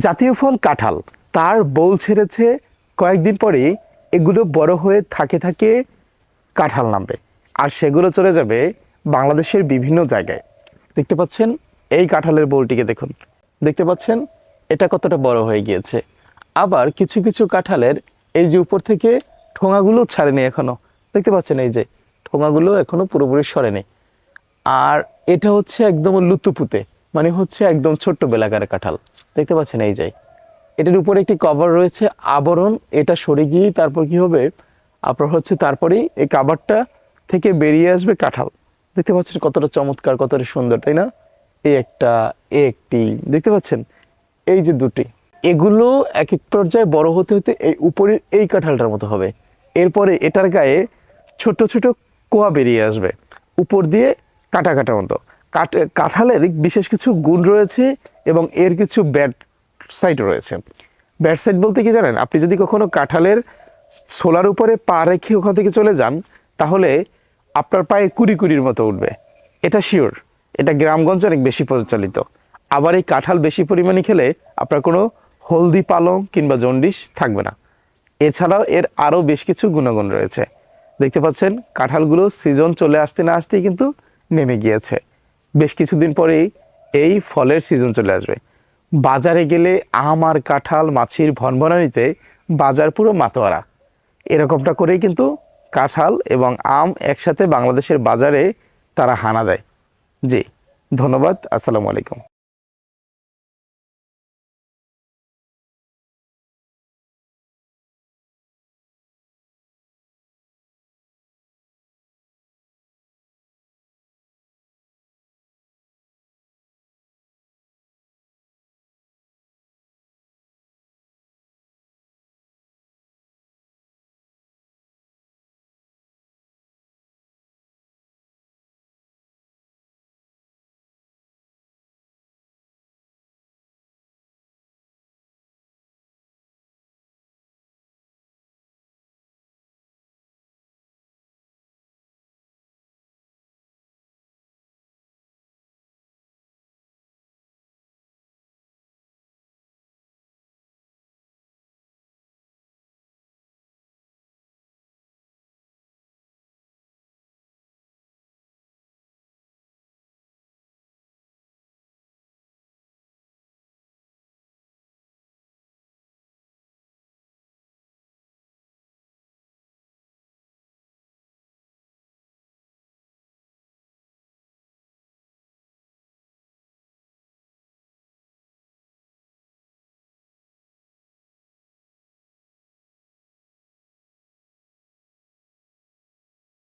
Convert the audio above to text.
জাতীয় ফল কাঁঠাল, তার বোল ছেড়েছে, কয়েকদিন পরেই এগুলো বড় হয়ে থাকে থাকে কাঁঠাল নামবে, আর সেগুলো চলে যাবে বাংলাদেশের বিভিন্ন জায়গায়। দেখতে পাচ্ছেন এই কাঁঠালের বোলটিকে, দেখুন, দেখতে পাচ্ছেন এটা কতটা বড় হয়ে গিয়েছে। আবার কিছু কিছু কাঁঠালের এই যে উপর থেকে ঠোঙাগুলো ছাড়েনি এখনো, দেখতে পাচ্ছেন এই যে ঠোঙাগুলো এখনো পুরোপুরি সরেনি। আর এটা হচ্ছে একদম লুতুপুতে, মানে হচ্ছে একদম ছোট্ট বেলাকার কাঁঠাল, দেখতে পাচ্ছেন এই যে এটার উপরে একটি কভার রয়েছে, আবরণ, এটা সরে গিয়ে তারপর কি হবে আপনার হচ্ছে তারপরেই এই কাভারটা থেকে বেরিয়ে আসবে কাঁঠাল। দেখতে পাচ্ছেন কতটা চমৎকার, কতটা সুন্দর, তাই না? এই একটা, একটি, দেখতে পাচ্ছেন এই যে দুটি, এগুলো এক এক পর্যায়ে বড় হতে হতে এই উপরের এই কাঁঠালটার মতো হবে। এরপরে এটার গায়ে ছোট ছোট কোয়া বেরিয়ে আসবে, উপর দিয়ে কাটা কাটা মতো। কাঁঠালের বিশেষ কিছু গুণ রয়েছে এবং এর কিছু ব্যাড সাইড রয়েছে। ব্যাড সাইড বলতে কি জানেন, আপনি যদি কখনো কাঁঠালের ছোলার উপরে পা রেখে ওখান থেকে চলে যান, তাহলে আপনার পায়ে কুড়ি কুড়ির মতো উঠবে, এটা শিওর। এটা গ্রামগঞ্জে অনেক বেশি প্রচলিত। আবার এই কাঁঠাল বেশি পরিমাণে খেলে আপনার কোনো হলদি পালং কিংবা জন্ডিস থাকবে না। এছাড়াও এর আরও বেশ কিছু গুণগুণ রয়েছে। দেখতে পাচ্ছেন কাঁঠালগুলো সিজন চলে আসতে না আসতেই কিন্তু নেমে গিয়েছে। বেশ কিছুদিন পরেই এই ফলের সিজন চলে আসবে। বাজারে গেলে আম আর কাঁঠাল মাছির ভনভনানিতে বাজার পুরো মাতোয়ারা। এরকমটা করেই কিন্তু কাঁঠাল এবং আম একসাথে বাংলাদেশের বাজারে তারা হানা দেয়। জি, ধন্যবাদ। আসসালামু আলাইকুম।